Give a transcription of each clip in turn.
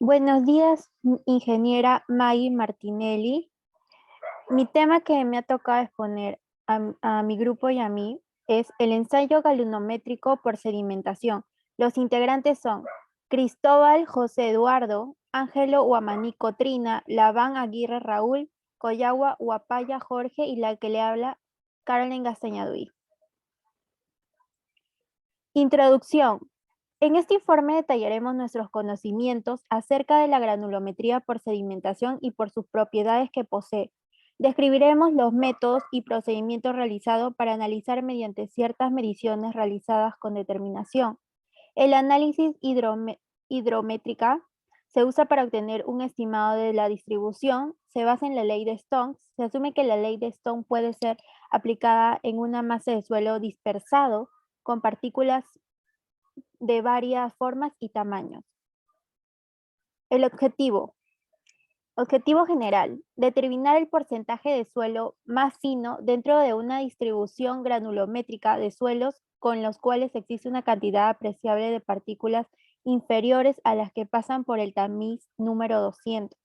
Buenos días, ingeniera Maggie Martinelli. Mi tema que me ha tocado exponer a mi grupo y a mí es el ensayo galvanométrico por sedimentación. Los integrantes son Cristóbal José Eduardo, Ángelo Huamanico Trina, Labán Aguirre Raúl, Coyagua Huapaya Jorge y la que le habla, Carolyn Gastañaduy. Introducción. En este informe detallaremos nuestros conocimientos acerca de la granulometría por sedimentación y por sus propiedades que posee. Describiremos los métodos y procedimientos realizados para analizar mediante ciertas mediciones realizadas con determinación. El análisis hidrométrica se usa para obtener un estimado de la distribución, se basa en la ley de Stokes. Se asume que la ley de Stokes puede ser aplicada en una masa de suelo dispersado con partículas de varias formas y tamaños. El objetivo. Objetivo general, determinar el porcentaje de suelo más fino dentro de una distribución granulométrica de suelos con los cuales existe una cantidad apreciable de partículas inferiores a las que pasan por el tamiz número 200.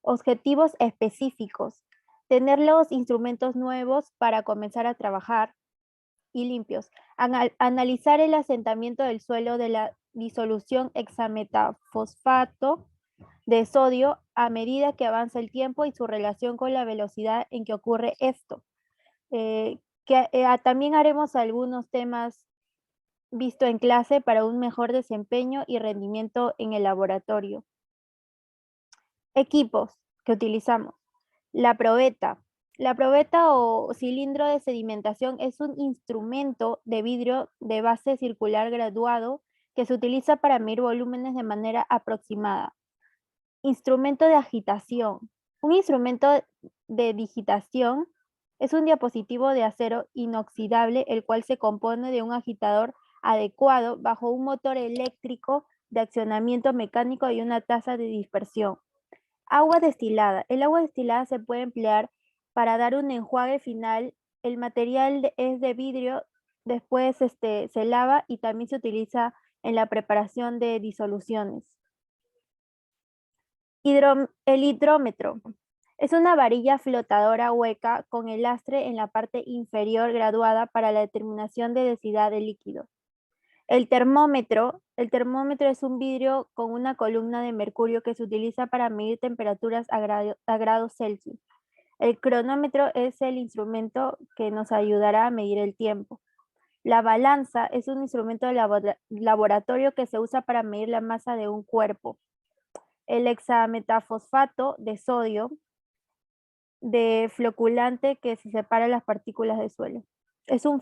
Objetivos específicos, tener los instrumentos nuevos para comenzar a trabajar y limpios. Analizar el asentamiento del suelo de la disolución hexametafosfato de sodio a medida que avanza el tiempo y su relación con la velocidad en que ocurre esto. También haremos algunos temas visto en clase para un mejor desempeño y rendimiento en el laboratorio. Equipos que utilizamos. La probeta. La probeta o cilindro de sedimentación es un instrumento de vidrio de base circular graduado que se utiliza para medir volúmenes de manera aproximada. Instrumento de agitación. Un instrumento de digitación es un dispositivo de acero inoxidable el cual se compone de un agitador adecuado bajo un motor eléctrico de accionamiento mecánico y una tasa de dispersión. Agua destilada. El agua destilada se puede emplear para dar un enjuague final. El material es de vidrio, después se lava y también se utiliza en la preparación de disoluciones. El hidrómetro. Es una varilla flotadora hueca con el lastre en la parte inferior graduada para la determinación de densidad de líquido. El termómetro es un vidrio con una columna de mercurio que se utiliza para medir temperaturas a grados Celsius. El cronómetro es el instrumento que nos ayudará a medir el tiempo. La balanza es un instrumento de laboratorio que se usa para medir la masa de un cuerpo. El hexametafosfato de sodio de floculante que se separa las partículas de suelo. Es un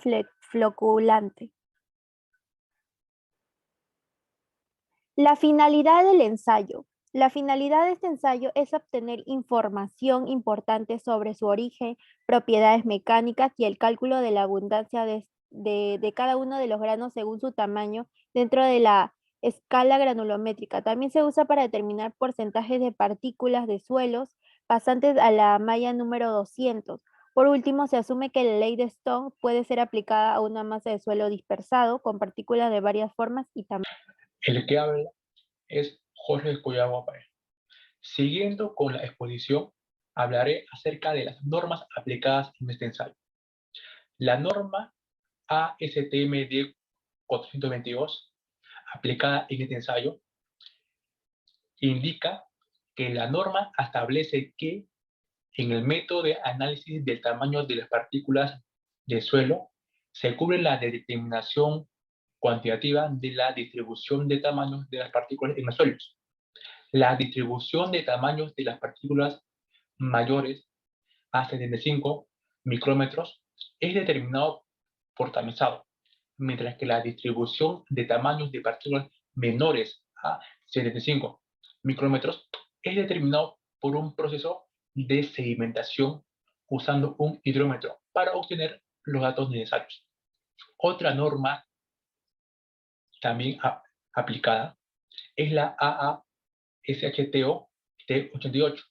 floculante. La finalidad del ensayo. La finalidad de este ensayo es obtener información importante sobre su origen, propiedades mecánicas y el cálculo de la abundancia de cada uno de los granos según su tamaño dentro de la escala granulométrica. También se usa para determinar porcentajes de partículas de suelos pasantes a la malla número 200. Por último, se asume que la ley de Stokes puede ser aplicada a una masa de suelo dispersado con partículas de varias formas y tamaños. El que habla es Jorge Coyagua Paez. Siguiendo con la exposición, hablaré acerca de las normas aplicadas en este ensayo. La norma ASTM 422, aplicada en este ensayo, indica que la norma establece que en el método de análisis del tamaño de las partículas de suelo se cubre la determinación cuantitativa de la distribución de tamaños de las partículas en los suelos. La distribución de tamaños de las partículas mayores a 75 micrómetros es determinado por tamizado, mientras que la distribución de tamaños de partículas menores a 75 micrómetros es determinado por un proceso de sedimentación usando un hidrómetro para obtener los datos necesarios. Otra norma también aplicada es la AASHTO T88.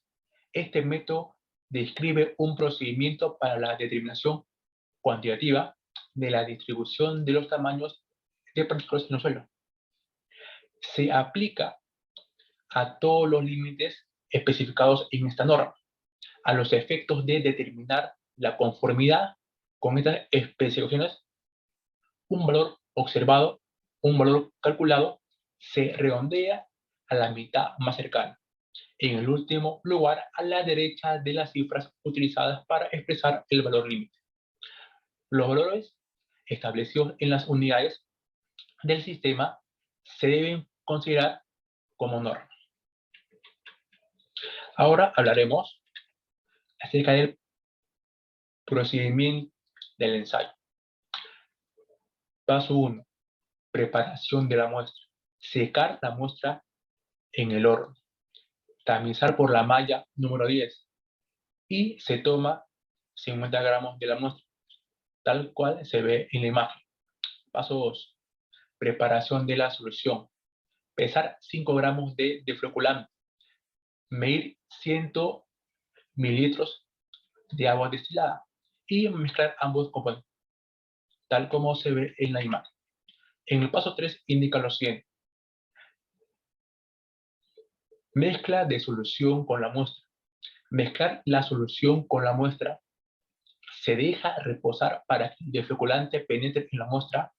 Este método describe un procedimiento para la determinación cuantitativa de la distribución de los tamaños de partículas en el suelo. Se aplica a todos los límites especificados en esta norma, a los efectos de determinar la conformidad con estas especificaciones. Un valor observado, un valor calculado, se redondea a la mitad más cercana. En el último lugar, a la derecha de las cifras utilizadas para expresar el valor límite. Los valores establecidos en las unidades del sistema se deben considerar como norma. Ahora hablaremos acerca del procedimiento del ensayo. Paso 1. Preparación de la muestra. Secar la muestra en el horno. Tamizar por la malla número 10. Y se toma 50 gramos de la muestra, tal cual se ve en la imagen. Paso 2. Preparación de la solución. Pesar 5 gramos de defloculante. Medir 100 mililitros de agua destilada y mezclar ambos componentes, tal como se ve en la imagen. En el paso 3 indica lo siguiente. Mezcla de solución con la muestra. Mezclar la solución con la muestra. Se deja reposar para que el defloculante penetre en la muestra.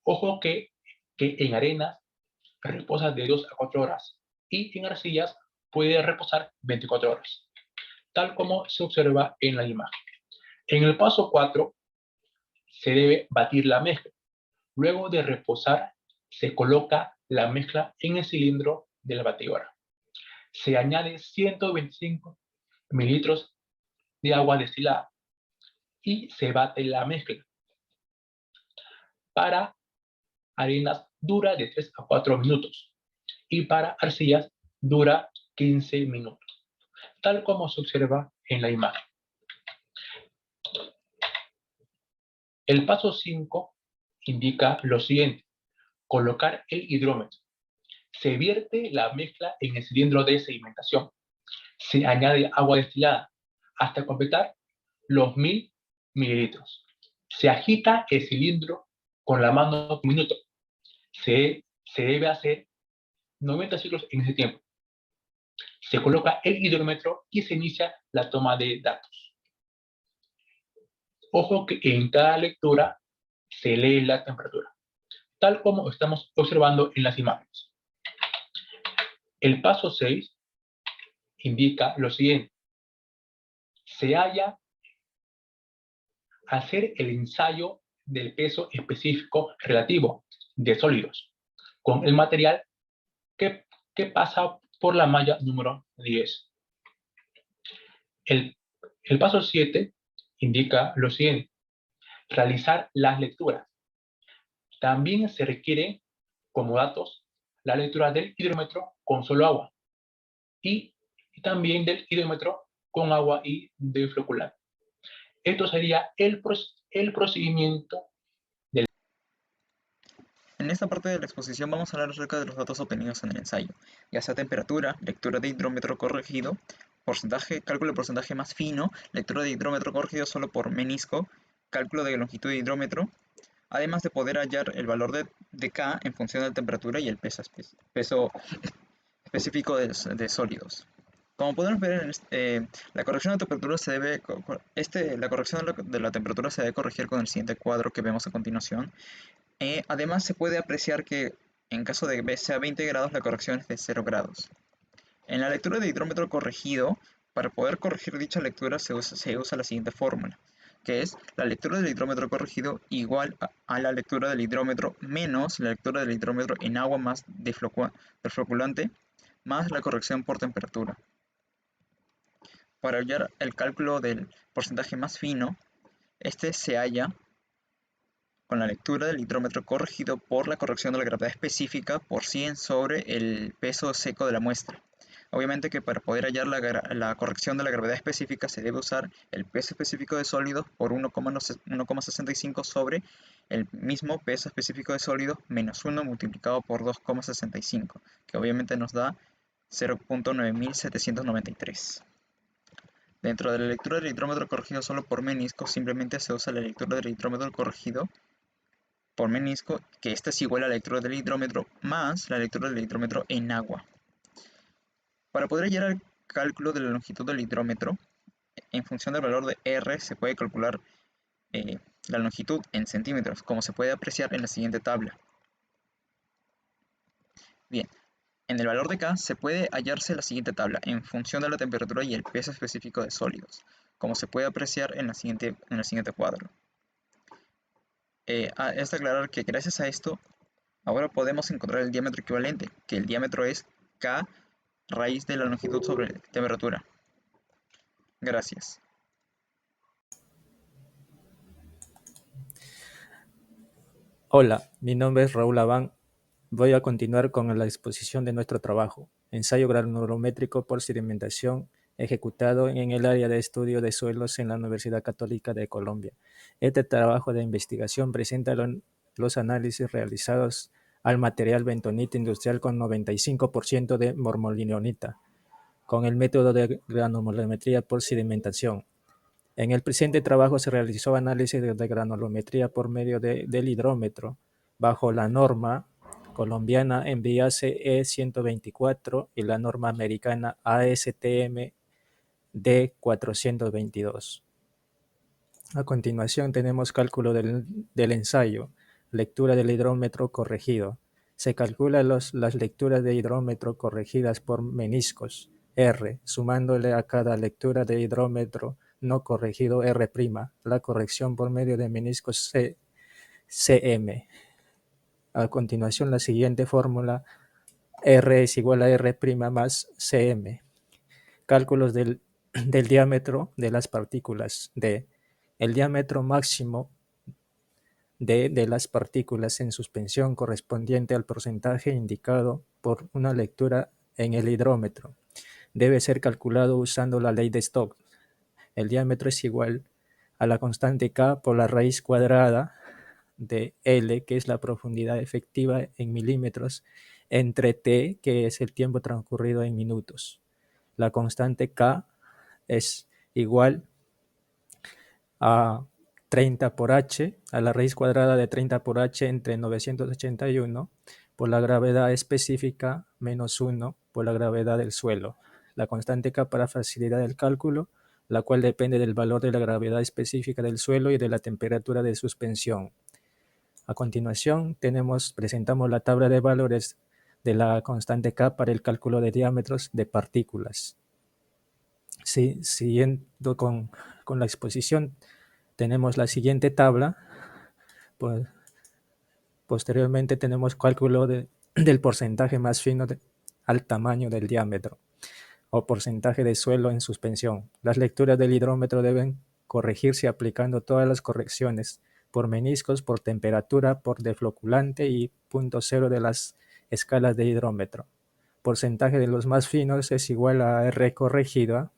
Ojo que en arenas reposa de 2 a 4 horas y en arcillas puede reposar 24 horas, tal como se observa en la imagen. En el paso 4 se debe batir la mezcla. Luego de reposar, se coloca la mezcla en el cilindro de la batidora. Se añade 125 mililitros de agua destilada y se bate la mezcla. Para arenas dura de 3 a 4 minutos y para arcillas dura 15 minutos, tal como se observa en la imagen. El paso 5 indica lo siguiente. Colocar el hidrómetro. Se vierte la mezcla en el cilindro de sedimentación. Se añade agua destilada hasta completar los 1000 mililitros. Se agita el cilindro con la mano un minuto. Se debe hacer 90 ciclos en ese tiempo. Se coloca el hidrómetro y se inicia la toma de datos. Ojo que en cada lectura se lee la temperatura, tal como estamos observando en las imágenes. El paso 6 indica lo siguiente. Se halla hacer el ensayo del peso específico relativo de sólidos con el material que pasa por la malla número 10. El paso 7 indica lo siguiente. Realizar las lecturas. También se requiere como datos la lectura del hidrómetro con solo agua y también del hidrómetro con agua y defloculante. Esto sería el procedimiento. En esta parte de la exposición vamos a hablar acerca de los datos obtenidos en el ensayo, ya sea temperatura, lectura de hidrómetro corregido, porcentaje, cálculo de porcentaje más fino, lectura de hidrómetro corregido solo por menisco, cálculo de longitud de hidrómetro, además de poder hallar el valor de K en función de la temperatura y el peso específico de sólidos. Como podemos ver, la corrección de temperatura se debe, la corrección de la temperatura se debe corregir con el siguiente cuadro que vemos a continuación. Además, se puede apreciar que en caso de que sea 20 grados, la corrección es de 0 grados. En la lectura de hidrómetro corregido, para poder corregir dicha lectura se usa la siguiente fórmula, que es la lectura del hidrómetro corregido igual a la lectura del hidrómetro menos la lectura del hidrómetro en agua más defloculante más la corrección por temperatura. Para hallar el cálculo del porcentaje más fino, este se halla con la lectura del hidrómetro corregido por la corrección de la gravedad específica por 100 sobre el peso seco de la muestra. Obviamente que para poder hallar la corrección de la gravedad específica se debe usar el peso específico de sólidos por 1,65 sobre el mismo peso específico de sólidos menos 1 multiplicado por 2,65, que obviamente nos da 0.9793. Dentro de la lectura del hidrómetro corregido solo por menisco, simplemente se usa la lectura del hidrómetro corregido por menisco, que esta es igual a la lectura del hidrómetro más la lectura del hidrómetro en agua. Para poder llegar al cálculo de la longitud del hidrómetro, en función del valor de R se puede calcular la longitud en centímetros, como se puede apreciar en la siguiente tabla. Bien, en el valor de K se puede hallarse la siguiente tabla en función de la temperatura y el peso específico de sólidos, como se puede apreciar en el siguiente cuadro. Es de aclarar que gracias a esto, ahora podemos encontrar el diámetro equivalente, que el diámetro es K raíz de la longitud sobre temperatura. Gracias. Hola, mi nombre es Raúl Abán. Voy a continuar con la exposición de nuestro trabajo, ensayo granulométrico por sedimentación, ejecutado en el área de estudio de suelos en la Universidad Católica de Colombia. Este trabajo de investigación presenta los análisis realizados al material bentonita industrial con 95% de mormolinonita, con el método de granulometría por sedimentación. En el presente trabajo se realizó análisis de granulometría por medio del hidrómetro bajo la norma colombiana Enviase E124 y la norma americana ASTM D422. A continuación tenemos cálculo del ensayo, lectura del hidrómetro corregido. Se calcula las lecturas de hidrómetro corregidas por meniscos R, sumándole a cada lectura de hidrómetro no corregido R', la corrección por medio de meniscos CM. A continuación, la siguiente fórmula, R es igual a R' más CM. Cálculos del diámetro de las partículas D. El diámetro máximo de las partículas en suspensión correspondiente al porcentaje indicado por una lectura en el hidrómetro debe ser calculado usando la ley de Stokes. El diámetro es igual a la constante K por la raíz cuadrada de L, que es la profundidad efectiva en milímetros, entre T, que es el tiempo transcurrido en minutos. La constante K es igual a 30 por h, a la raíz cuadrada de 30 por h entre 981 por la gravedad específica menos 1 por la gravedad del suelo. La constante K para facilidad del cálculo, la cual depende del valor de la gravedad específica del suelo y de la temperatura de suspensión. A continuación, presentamos la tabla de valores de la constante K para el cálculo de diámetros de partículas. Sí, siguiendo con la exposición, tenemos la siguiente tabla. Pues, posteriormente tenemos cálculo del porcentaje más fino al tamaño del diámetro o porcentaje de suelo en suspensión. Las lecturas del hidrómetro deben corregirse aplicando todas las correcciones por meniscos, por temperatura, por defloculante y punto cero de las escalas de hidrómetro. Porcentaje de los más finos es igual a R corregida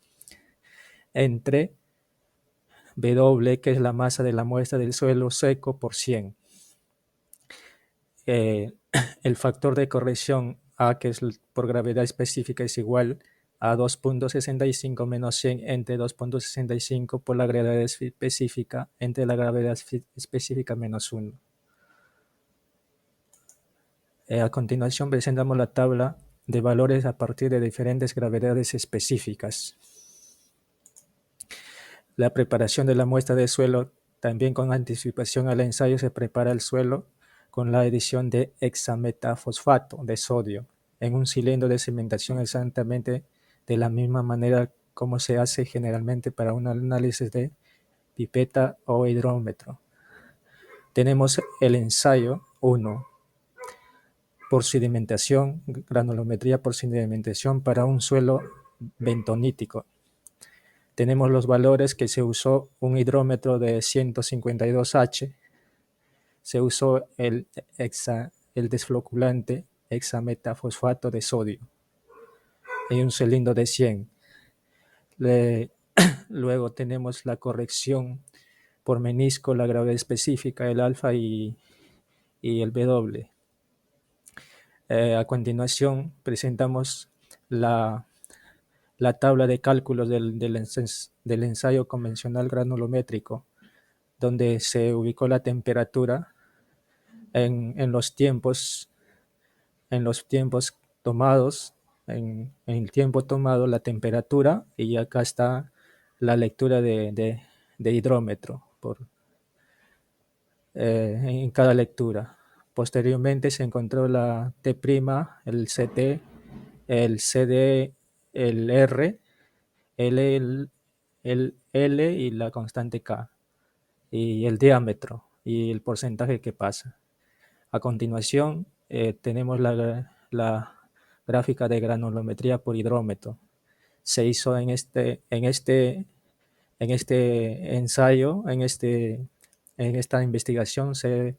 entre W, que es la masa de la muestra del suelo seco, por 100. El factor de corrección A, que es por gravedad específica, es igual a 2.65 menos 100 entre 2.65 por la gravedad específica entre la gravedad específica menos 1. A continuación presentamos la tabla de valores a partir de diferentes gravedades específicas. La preparación de la muestra de suelo, también con anticipación al ensayo se prepara el suelo con la adición de hexametafosfato de sodio en un cilindro de cimentación exactamente de la misma manera como se hace generalmente para un análisis de pipeta o hidrómetro. Tenemos el ensayo 1 por sedimentación, granulometría por sedimentación para un suelo bentonítico. Tenemos los valores que se usó un hidrómetro de 152H, se usó el desfloculante hexametafosfato de sodio y un cilindro de 100. Luego tenemos la corrección por menisco, la gravedad específica, el alfa y el W. A continuación presentamos la tabla de cálculos del ensayo convencional granulométrico, donde se ubicó la temperatura en los tiempos tomados en el tiempo tomado la temperatura, y acá está la lectura de hidrómetro en cada lectura. Posteriormente se encontró la T', el CT, el CD, el R, el L y la constante K, y el diámetro y el porcentaje que pasa. A continuación tenemos la gráfica de granulometría por hidrómetro. Se hizo en este ensayo, en esta investigación se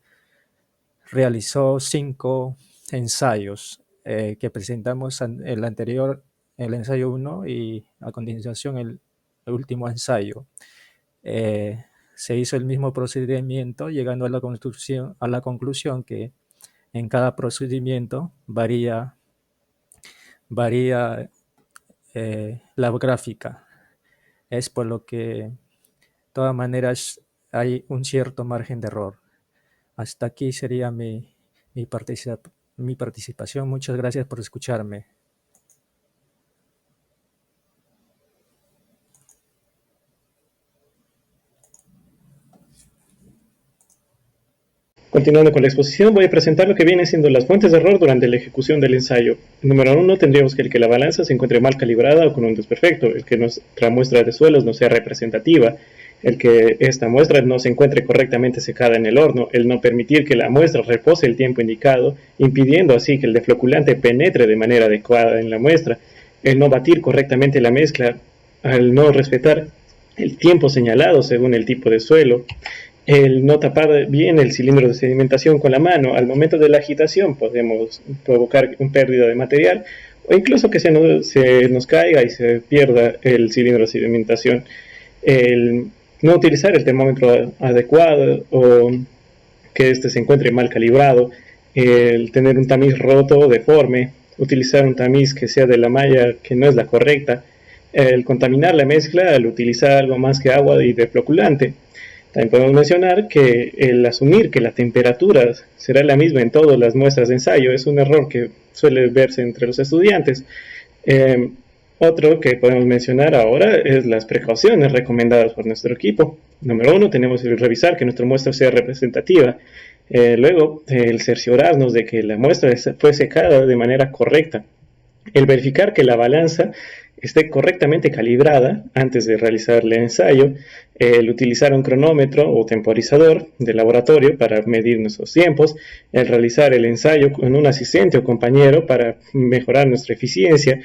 realizó 5 ensayos que presentamos en el anterior, el ensayo 1, y a continuación el último ensayo. Se hizo el mismo procedimiento, llegando a la conclusión que en cada procedimiento varía la gráfica. Es por lo que, de todas maneras, hay un cierto margen de error. Hasta aquí sería mi participación. Muchas gracias por escucharme. Continuando con la exposición, voy a presentar lo que vienen siendo las fuentes de error durante la ejecución del ensayo. Número 1, tendríamos que la balanza se encuentre mal calibrada o con un desperfecto, el que nuestra muestra de suelos no sea representativa, el que esta muestra no se encuentre correctamente secada en el horno, el no permitir que la muestra repose el tiempo indicado, impidiendo así que el defloculante penetre de manera adecuada en la muestra, el no batir correctamente la mezcla, al no respetar el tiempo señalado según el tipo de suelo, el no tapar bien el cilindro de sedimentación con la mano. Al momento de la agitación podemos provocar una pérdida de material o incluso que se nos caiga y se pierda el cilindro de sedimentación. El no utilizar el termómetro adecuado o que este se encuentre mal calibrado, el tener un tamiz roto o deforme, utilizar un tamiz que sea de la malla que no es la correcta, el contaminar la mezcla al utilizar algo más que agua y defloculante. También podemos mencionar que el asumir que la temperatura será la misma en todas las muestras de ensayo es un error que suele verse entre los estudiantes. Otro que podemos mencionar ahora es las precauciones recomendadas por nuestro equipo. Número 1, tenemos que revisar que nuestra muestra sea representativa. Luego, el cerciorarnos de que la muestra fue secada de manera correcta. El verificar que la balanza esté correctamente calibrada antes de realizar el ensayo, el utilizar un cronómetro o temporizador de laboratorio para medir nuestros tiempos, el realizar el ensayo con un asistente o compañero para mejorar nuestra eficiencia,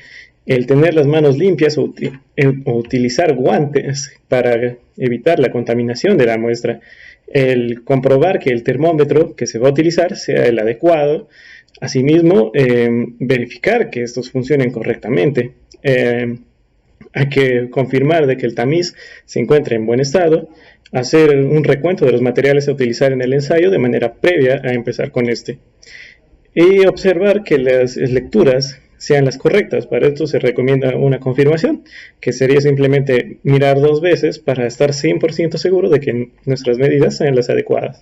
el tener las manos limpias o utilizar guantes para evitar la contaminación de la muestra, el comprobar que el termómetro que se va a utilizar sea el adecuado. Asimismo, verificar que estos funcionen correctamente. Hay que confirmar de que el tamiz se encuentre en buen estado, hacer un recuento de los materiales a utilizar en el ensayo de manera previa a empezar con este, y observar que las lecturas sean las correctas. Para esto se recomienda una confirmación, que sería simplemente mirar 2 veces para estar 100% seguro de que nuestras medidas sean las adecuadas.